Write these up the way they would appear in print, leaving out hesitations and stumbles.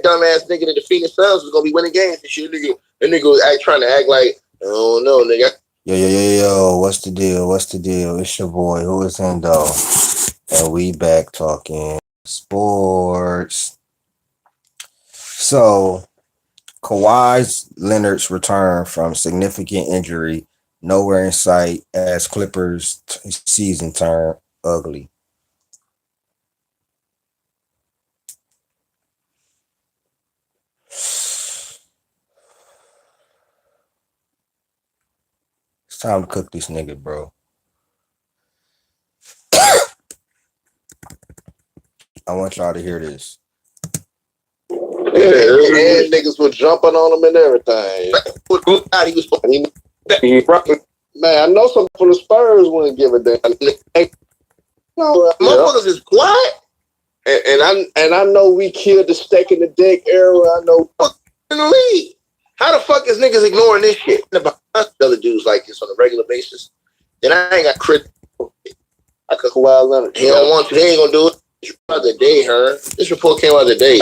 dumbass nigga that the Phoenix Suns was gonna be winning games and shit. That nigga was trying to act like, I don't know, nigga. Yo, what's the deal? It's your boy, Who Is Endo, and we back talking sports. So, Kawhi Leonard's return from significant injury nowhere in sight as Clippers season turned ugly. It's time to cook this nigga, bro. I want y'all to hear this. Yeah, and niggas were jumping on him and everything. Man, I know some from the Spurs wouldn't give a damn. Motherfuckers is quiet. And I know we killed the stake in the deck era. I know in the league. How the fuck is niggas ignoring this shit? About other dudes like this on a regular basis. Then I ain't got credit. I could Kawhi Leonard. He don't want to. He ain't gonna do it. The day, this report came out today.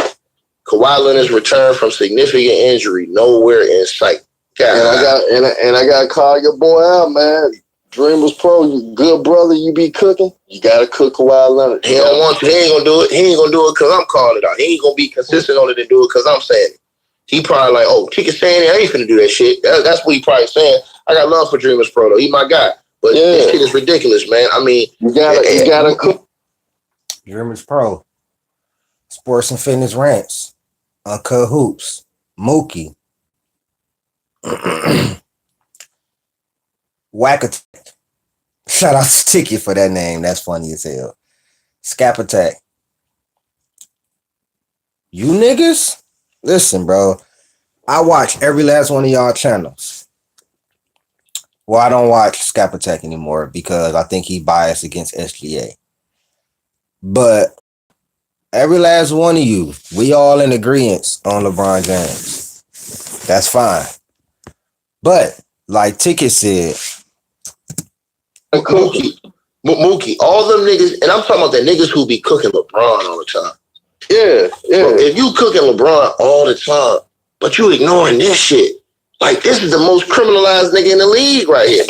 Kawhi Leonard's return from significant injury nowhere in sight. And I got to call your boy out, man. Dreamers Pro, you good brother. You be cooking. You gotta cook Kawhi Leonard. He don't want to. He ain't gonna do it. He ain't gonna do it because I'm calling it out. He ain't gonna be consistent on it and do it because I'm saying it. He probably like, oh, Ticket saying it. I ain't finna do that shit. That's what he probably saying. I got love for Dreamers Pro though. He my guy. But this shit is ridiculous, man. I mean, you gotta cook. Dreamers Pro, Sports and Fitness Rants, Uncut Hoops, Mookie, Whack Attack. Shout out to Ticket for that name. That's funny as hell. Scap Attack. You niggas, listen, bro. I watch every last one of y'all channels. Well, I don't watch Scap Attack anymore because I think he biased against SGA. But every last one of you, we all in agreement on LeBron James. That's fine. But like Ticket said, Mookie, all them niggas, and I'm talking about the niggas who be cooking LeBron all the time. Yeah. Bro, if you cooking LeBron all the time, but you ignoring this shit, like this is the most criminalized nigga in the league right here.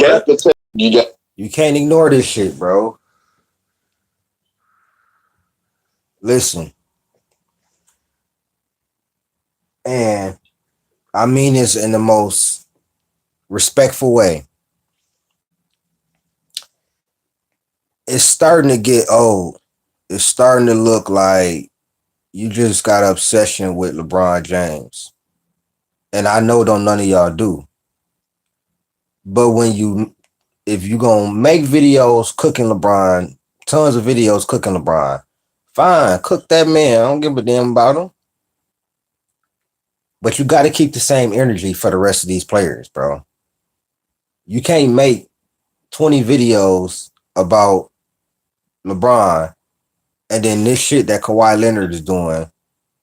You can't ignore this shit, bro. Listen. And I mean this in the most respectful way. It's starting to get old. It's starting to look like you just got an obsession with LeBron James. And I know none of y'all do. But if you gonna make videos cooking LeBron, tons of videos cooking LeBron, fine, cook that man. I don't give a damn about him. But you got to keep the same energy for the rest of these players, bro. You can't make 20 videos about LeBron and then this shit that Kawhi Leonard is doing,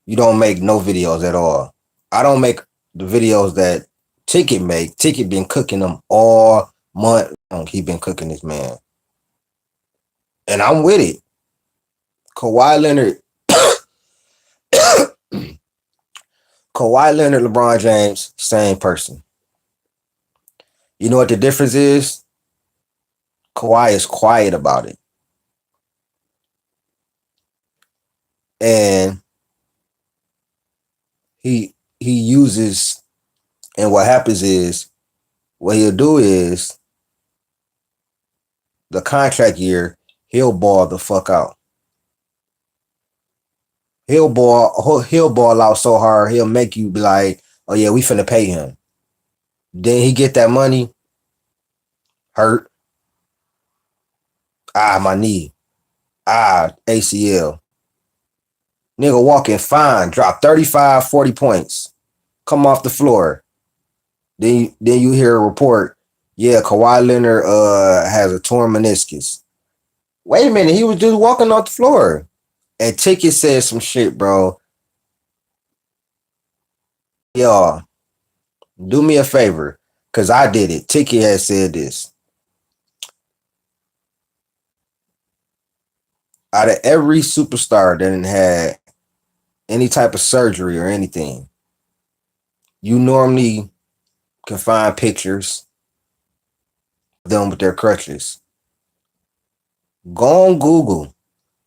you don't make no videos at all. I don't make the videos that Ticket make. Ticket been cooking them all month long. He been cooking this man. And I'm with it. Kawhi Leonard, LeBron James, same person. You know what the difference is? Kawhi is quiet about it. And he uses, and what happens is, what he'll do is, the contract year, he'll ball the fuck out. He'll ball out so hard, he'll make you be like, oh yeah, we finna pay him. Then he get that money, hurt. My knee. ACL. Nigga walking fine, drop 35, 40 points. Come off the floor. Then you hear a report, yeah, Kawhi Leonard has a torn meniscus. Wait a minute, he was just walking off the floor. And Ticket said some shit, bro. Y'all, do me a favor, because I did it. Ticket has said this. Out of every superstar that had any type of surgery or anything, you normally can find pictures of them with their crutches. Go on Google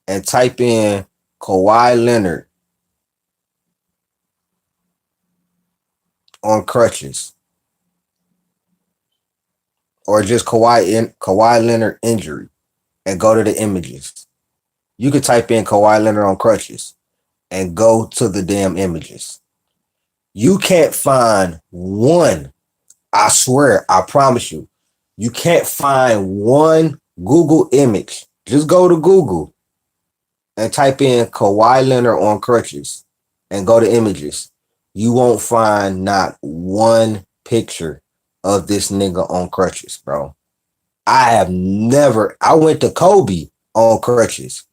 and type in Kawhi Leonard on crutches, or just Kawhi Leonard injury, and go to the images. You could type in Kawhi Leonard on crutches and go to the damn images. You can't find one. I swear, I promise you, you can't find one Google image. Just go to Google and type in Kawhi Leonard on crutches and go to images. You won't find not one picture of this nigga on crutches, bro. I went to Kobe on crutches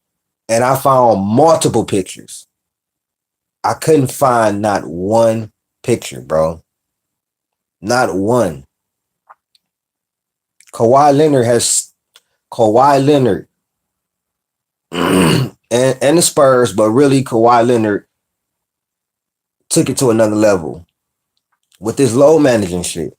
and I found multiple pictures. I couldn't find not one picture, bro. Not one. Kawhi Leonard and the Spurs, but really Kawhi Leonard took it to another level with this low managing shit.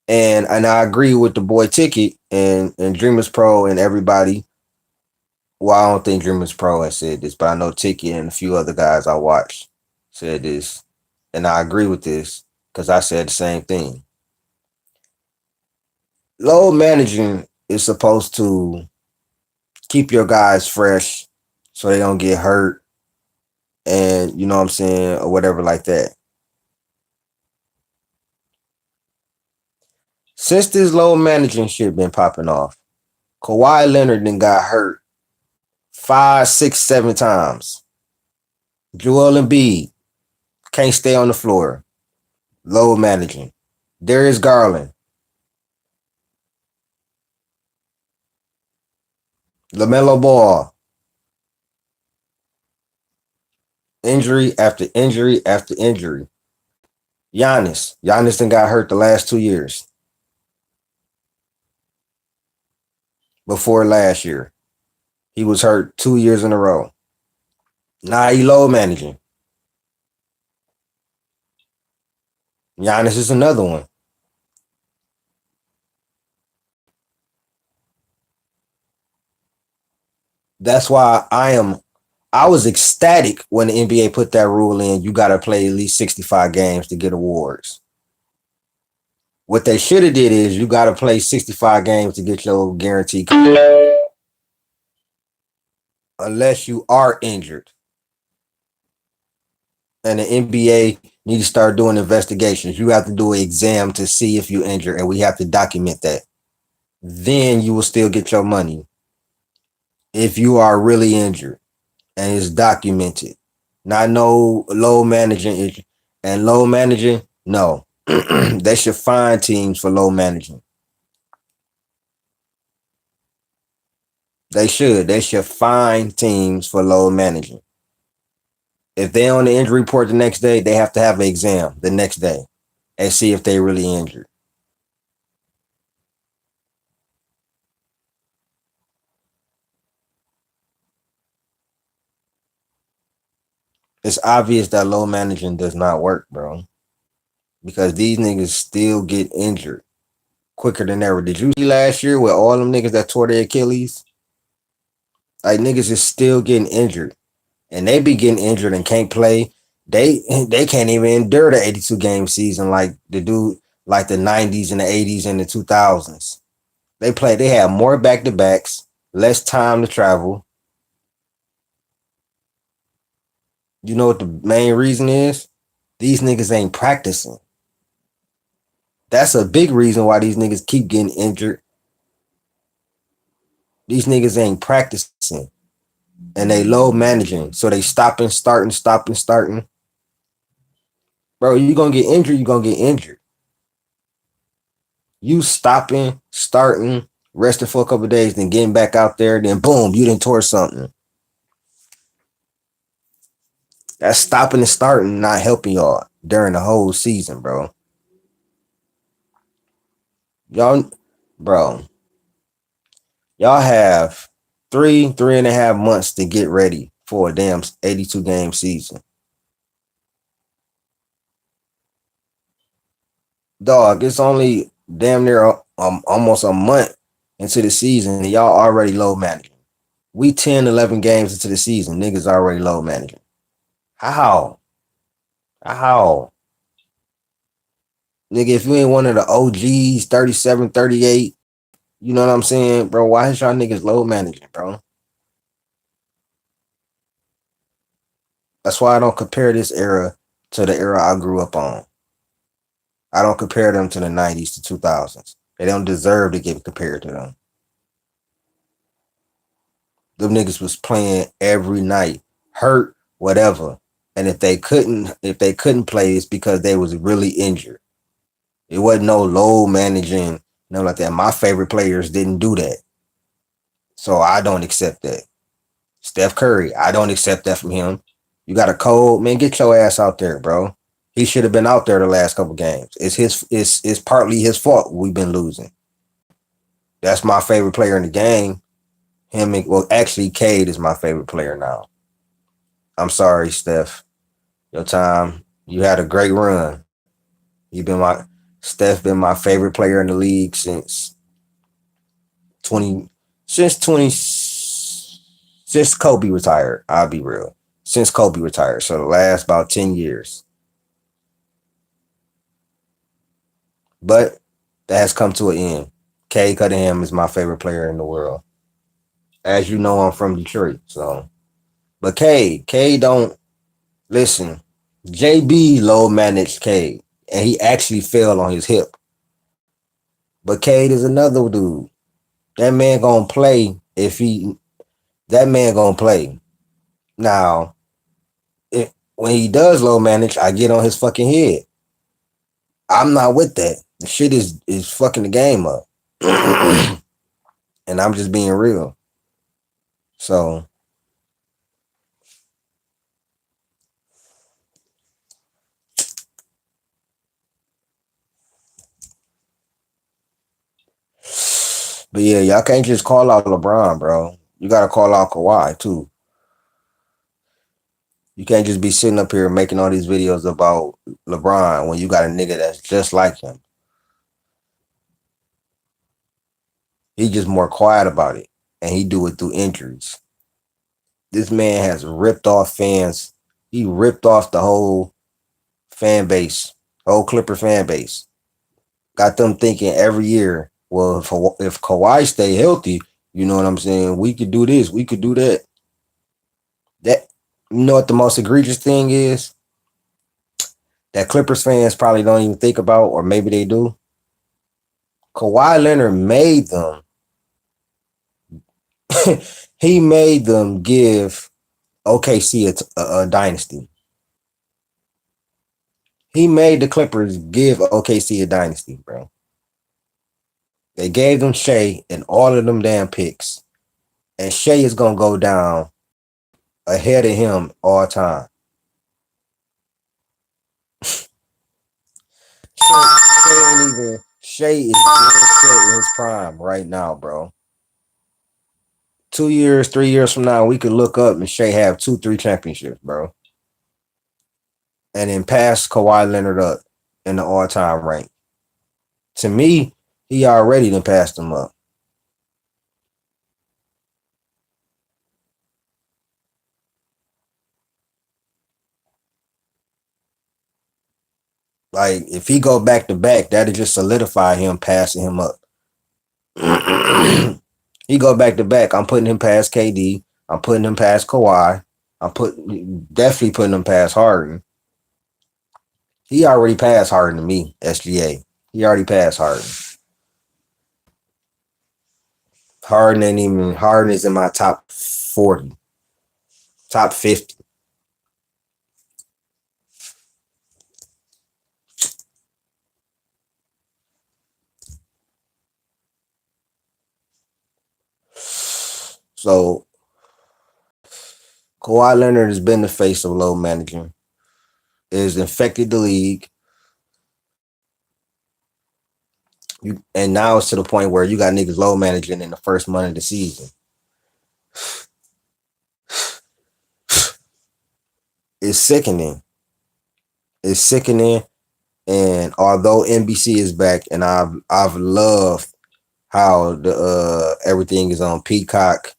And I agree with the boy Ticket and Dreamers Pro and everybody. Well, I don't think Dreamers Pro has said this, but I know Ticket and a few other guys I watched said this. And I agree with this because I said the same thing. Low managing is supposed to keep your guys fresh so they don't get hurt and you know what I'm saying, or whatever like that. Since this low managing shit been popping off, Kawhi Leonard then got hurt 5, 6, 7 times. Joel Embiid can't stay on the floor. Low managing. Darius Garland. LaMelo Ball. Injury after injury after injury. Giannis then got hurt the last 2 years. Before last year. He was hurt 2 years in a row. Now he low managing. Giannis is another one. That's why I was ecstatic when the NBA put that rule in. You got to play at least 65 games to get awards. What they should have did is you got to play 65 games to get your guarantee, unless you are injured. And the NBA need to start doing investigations. You have to do an exam to see if you're injured, and we have to document that. Then you will still get your money if you are really injured and it's documented. Not no low managing and low managing. No, they should fine teams for low managing. They should fine teams for low managing. If they're on the injury report the next day, they have to have an exam the next day and see if they're really injured. It's obvious that low managing does not work, bro. Because these niggas still get injured quicker than ever. Did you see last year with all them niggas that tore their Achilles? Like, niggas is still getting injured. And they be getting injured and can't play. They can't even endure the 82 game season like the dude, like the 90s and the 80s and the 2000s. They have more back-to-backs, less time to travel. You know what the main reason is? These niggas ain't practicing. That's a big reason why these niggas keep getting injured. These niggas ain't practicing. And they low managing. So they stopping, starting. Bro, you gonna get injured, you gonna get injured. You stopping, starting, resting for a couple of days, then getting back out there, then boom, you done tore something. That's stopping and starting, not helping y'all during the whole season, bro. Y'all have three and a half months to get ready for a damn 82 game season. Dog, it's only damn near almost a month into the season, and y'all already low managing. We 10, 11 games into the season, niggas already low managing. How? How? Nigga, if you ain't one of the OGs, 37, 38, you know what I'm saying, bro? Why is y'all niggas low managing, bro? That's why I don't compare this era to the era I grew up on. I don't compare them to the 90s to 2000s. They don't deserve to get compared to them. Them niggas was playing every night, hurt, whatever. And if they couldn't play, it's because they was really injured. It wasn't no low managing, nothing like that. My favorite players didn't do that. So I don't accept that. Steph Curry, I don't accept that from him. You got a cold, man, get your ass out there, bro. He should have been out there the last couple games. It's partly his fault we've been losing. That's my favorite player in the game. Actually, Cade is my favorite player now. I'm sorry, Steph. Your time, you had a great run. Steph been my favorite player in the league since Kobe retired. I'll be real. Since Kobe retired. So the last about 10 years. But that has come to an end. Cade Cunningham is my favorite player in the world. As you know, I'm from Detroit. So, but Cade don't listen. JB low managed Cade, and he actually fell on his hip. But Cade is another dude. That man gonna play that man gonna play. Now, when he does low manage, I get on his fucking head. I'm not with that. The shit is fucking the game up. And I'm just being real. So but yeah, y'all can't just call out LeBron, bro. You gotta call out Kawhi too. You can't just be sitting up here making all these videos about LeBron when you got a nigga that's just like him. He just more quiet about it, and he do it through injuries. This man has ripped off fans. He ripped off the whole fan base, whole Clipper fan base. Got them thinking every year, well, if Kawhi stay healthy, you know what I'm saying, we could do this, we could do that. That, you know what the most egregious thing is? That Clippers fans probably don't even think about, or maybe they do. Kawhi Leonard made them. He made them give OKC a dynasty. He made the Clippers give OKC a dynasty, bro. They gave them Shea and all of them damn picks. And Shea is going to go down ahead of him all time. Shea is dead in his prime right now, bro. 2 years, 3 years from now, we could look up and Shea have 2-3 championships, bro. And then pass Kawhi Leonard up in the all-time rank. To me, he already done passed him up. Like, if he go back to back, that'll just solidify him passing him up. He go back to back, I'm putting him past KD. I'm putting him past Kawhi. Definitely putting him past Harden. He already passed Harden to me, SGA. He already passed Harden. Harden is in my top 40, top 50. So Kawhi Leonard has been the face of low managing. It has infected the league. And now it's to the point where you got niggas low managing in the first month of the season. It's sickening. It's sickening. And although NBC is back, and I've loved how the everything is on Peacock,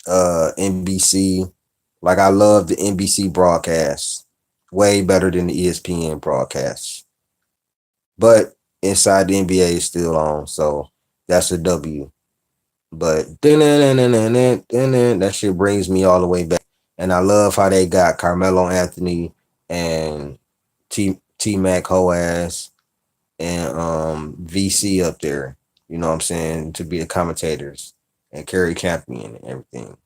NBC. Like I love the NBC broadcast way better than the ESPN broadcast. But inside the NBA is still on, so that's a W. But that shit brings me all the way back. And I love how they got Carmelo Anthony and T Mac Hoaz and VC up there. You know what I'm saying? To be the commentators and Kerry Champion and everything.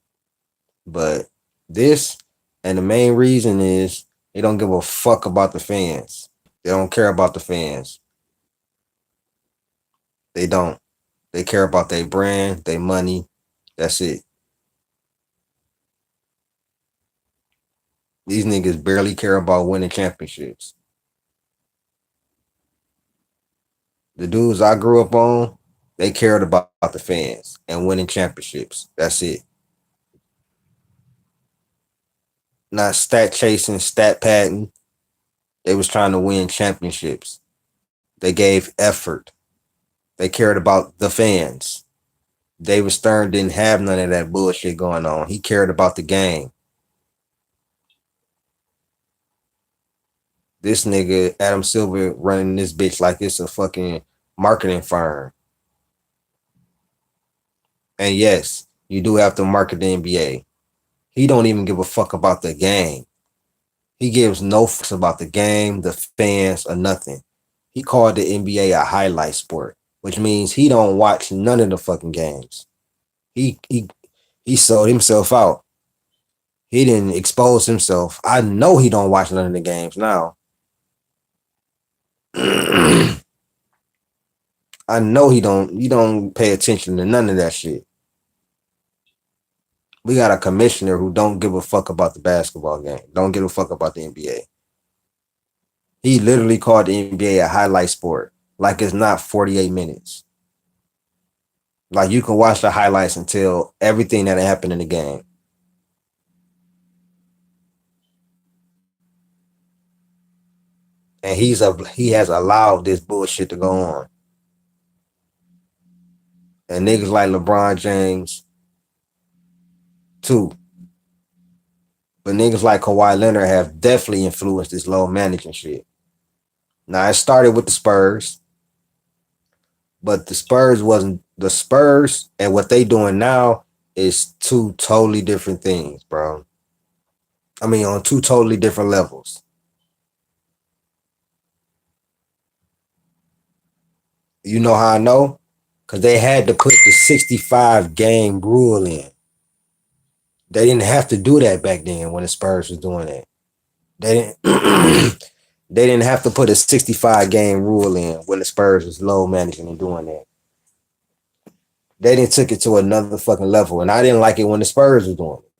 But this, and the main reason is they don't give a fuck about the fans. They don't care about the fans. They don't. They care about their brand, their money. That's it. These niggas barely care about winning championships. The dudes I grew up on, they cared about the fans and winning championships. That's it. Not stat chasing, stat padding. They was trying to win championships. They gave effort. They cared about the fans. David Stern didn't have none of that bullshit going on. He cared about the game. This nigga, Adam Silver, running this bitch like it's a fucking marketing firm. And yes, you do have to market the NBA. He don't even give a fuck about the game. He gives no fucks about the game, the fans, or nothing. He called the NBA a highlight sport, which means he don't watch none of the fucking games. He sold himself out. He didn't expose himself. I know he don't watch none of the games now. I know he don't pay attention to none of that shit. We got a commissioner who don't give a fuck about the basketball game. Don't give a fuck about the NBA. He literally called the NBA a highlight sport. Like it's not 48 minutes. Like you can watch the highlights and tell everything that happened in the game. And he has allowed this bullshit to go on. And niggas like LeBron James too. But niggas like Kawhi Leonard have definitely influenced this low management shit. Now, it started with the Spurs. But the Spurs wasn't the Spurs, and what they doing now is two totally different things, bro. I mean, on two totally different levels. You know how I know? Because they had to put the 65 game rule in. They didn't have to do that back then when the Spurs was doing that. They didn't they didn't have to put a 65 game rule in when the Spurs was low managing and doing that. They didn't took it to another fucking level. And I didn't like it when the Spurs was doing it.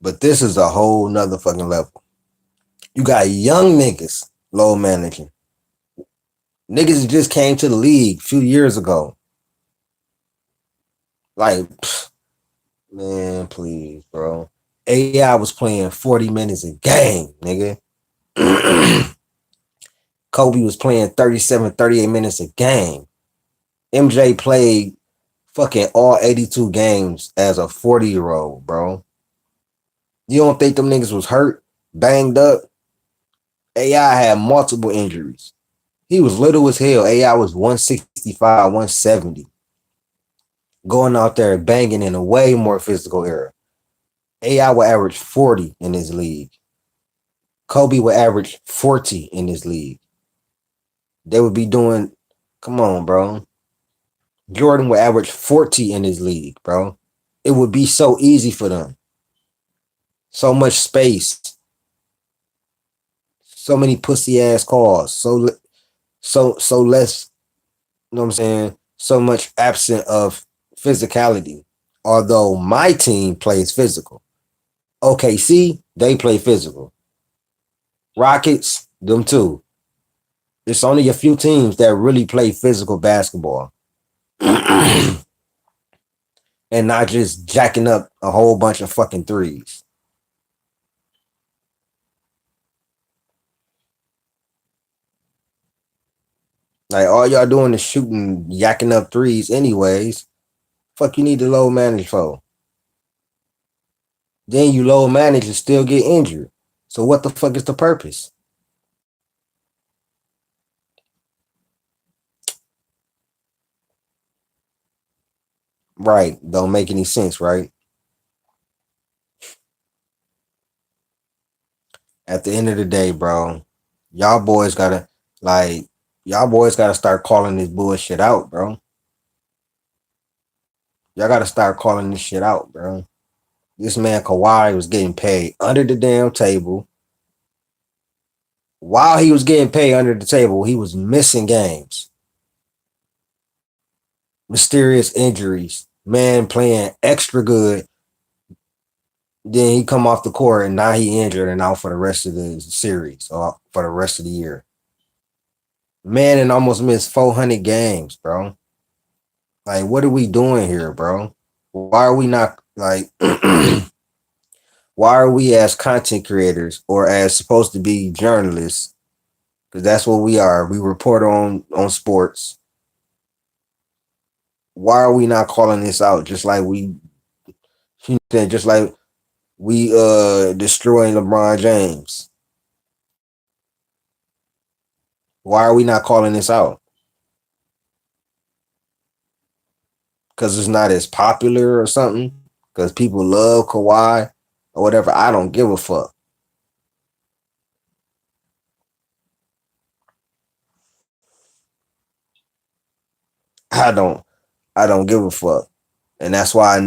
But this is a whole nother fucking level. You got young niggas low managing. Niggas just came to the league a few years ago. Like, man, please, bro. AI was playing 40 minutes a game, nigga. Kobe was playing 37, 38 minutes a game. MJ played fucking all 82 games as a 40-year-old, bro. You don't think them niggas was hurt, banged up? AI had multiple injuries. He was little as hell. AI was 165, 170. Going out there banging in a way more physical era. AI would average 40 in this league. Kobe would average 40 in this league. They would be doing, come on, bro. Jordan would average 40 in this league, bro. It would be so easy for them. So much space. So many pussy ass calls. So less, you know what I'm saying? So much absent of physicality. Although my team plays physical. OKC, they play physical. Rockets, them too. It's only a few teams that really play physical basketball and not just jacking up a whole bunch of fucking threes. Like all y'all doing is shooting, yakking up threes anyways. Fuck you need to low manage for. Then you low manage and still get injured. So what the fuck is the purpose? Right. Don't make any sense, right? At the end of the day, bro, y'all boys gotta like y'all boys gotta start calling this bullshit out, bro. Y'all gotta start calling this shit out, bro. This man Kawhi was getting paid under the damn table. While he was getting paid under the table, he was missing games. Mysterious injuries. Man playing extra good. Then he come off the court and now he injured and out for the rest of the series or for the rest of the year. Man, and almost missed 400 games, bro. Like, what are we doing here, bro? Why are we not like? Why are we as content creators or as supposed to be journalists? Because that's what we are. We report on sports. Why are we not calling this out? Just like just like we destroying LeBron James. Why are we not calling this out? Because it's not as popular or something? Because people love Kawhi or whatever. I don't give a fuck. I don't. I don't give a fuck. And that's why I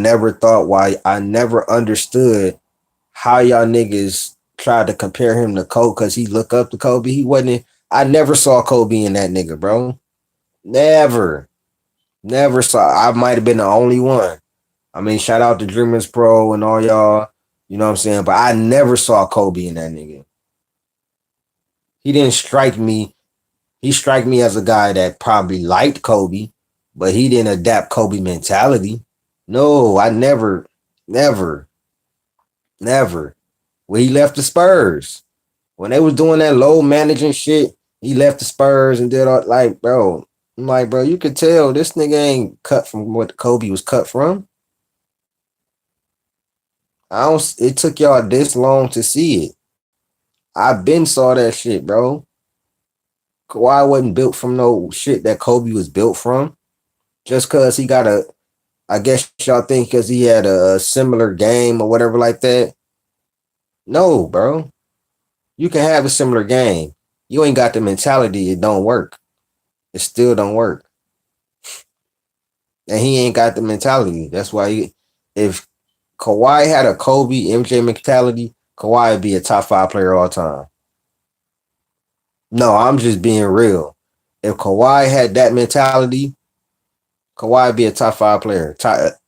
never understood how y'all niggas tried to compare him to Kobe because he looked up to Kobe. He wasn't. I never saw Kobe in that nigga, bro. Never. Never saw. I might have been the only one. I mean, shout out to Dreamers Pro and all y'all. You know what I'm saying? But I never saw Kobe in that nigga. He didn't strike me. He struck me as a guy that probably liked Kobe, but he didn't adapt Kobe mentality. No, I never, never. When he left the Spurs, when they was doing that low managing shit, he left the Spurs and did all like, bro. I'm like, bro, you could tell this nigga ain't cut from what Kobe was cut from. I don't. It took y'all this long to see it. I been saw that shit, bro. Kawhi wasn't built from no shit that Kobe was built from. Just cause he got a, I guess y'all think because he had a similar game or whatever like that. No, bro. You can have a similar game. You ain't got the mentality. It don't work. It still don't work. And he ain't got the mentality. That's why if Kawhi had a Kobe MJ mentality, Kawhi would be a top 5 player all time. No, I'm just being real. If Kawhi had that mentality, Kawhi would be a top 5 player,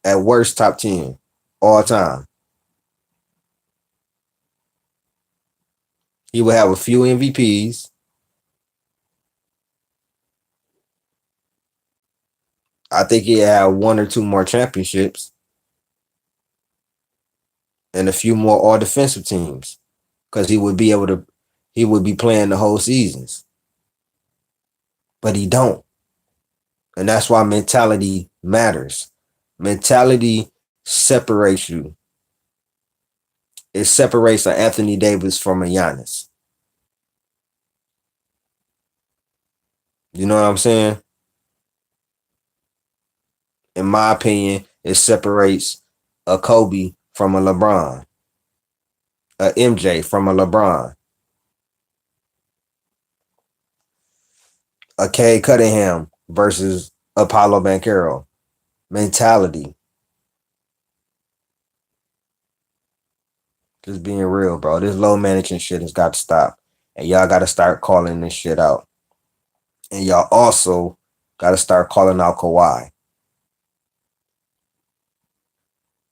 at worst top 10 all time. He would have a few MVPs. I think he'd have 1 or 2 more championships and a few more all defensive teams because he would be playing the whole seasons. But he don't. And that's why mentality matters. Mentality separates you. It separates an Anthony Davis from a Giannis. You know what I'm saying? In my opinion, it separates a Kobe from a LeBron, a MJ from a LeBron, a Cade Cunningham versus Apollo Banchero. Mentality. Just being real, bro. This low managing shit has got to stop. And y'all got to start calling this shit out. And y'all also got to start calling out Kawhi.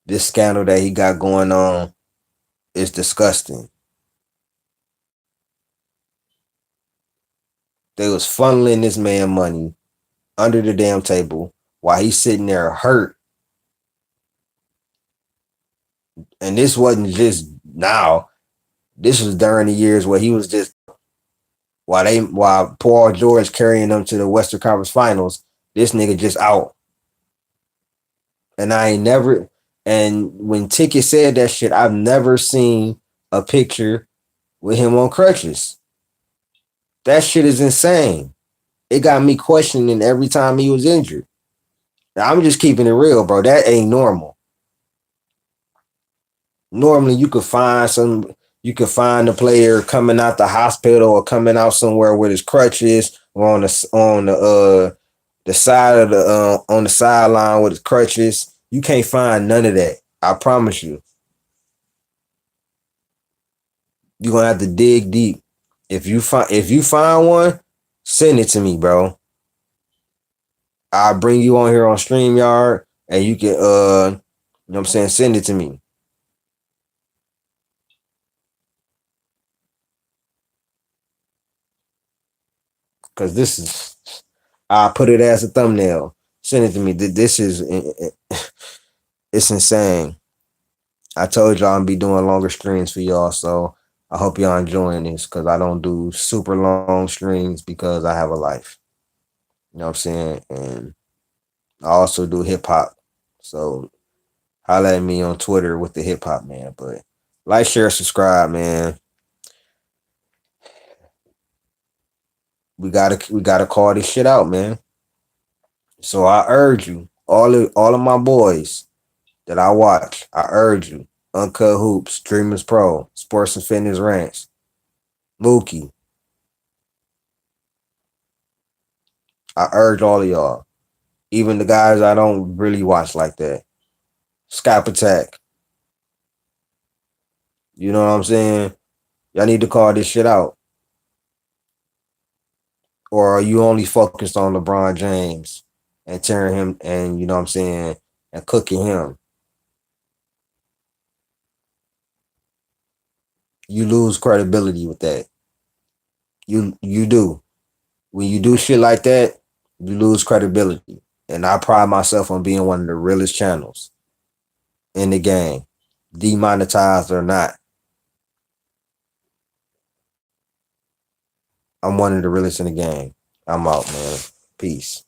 This scandal that he got going on is disgusting. They was funneling this man money under the damn table while he's sitting there hurt. And this wasn't just now. This was during the years where he was just while Paul George carrying them to the Western Conference Finals. This nigga just out. And I ain't never. And when Ticket said that shit, I've never seen a picture with him on crutches. That shit is insane. It got me questioning every time he was injured. Now, I'm just keeping it real, bro. That ain't normal. Normally, you could find the player coming out the hospital or coming out somewhere with his crutches or on the side of the on the sideline with his crutches. You can't find none of that. I promise you. You're gonna have to dig deep. If you find one, send it to me, bro. I'll bring you on here on StreamYard and you can you know what I'm saying, send it to me. Cause this is, I'll put it as a thumbnail. Send it to me. This is, it's insane. I told y'all I'm be doing longer streams for y'all, so I hope y'all enjoying this because I don't do super long streams because I have a life. You know what I'm saying? And I also do hip hop. So holla at me on Twitter with the hip hop man. But like, share, subscribe, man. We gotta call this shit out, man. So I urge you, all of my boys that I watch, I urge you, Uncut Hoops, Dreamers Pro, Sports and Fitness Ranch, Mookie. I urge all of y'all, even the guys I don't really watch like that. Scap Attack. You know what I'm saying? Y'all need to call this shit out. Or are you only focused on LeBron James and tearing him and, you know what I'm saying, and cooking him? You lose credibility with that. You do. When you do shit like that, you lose credibility. And I pride myself on being one of the realest channels in the game, demonetized or not. I'm one of the realest in the game. I'm out, man. Peace.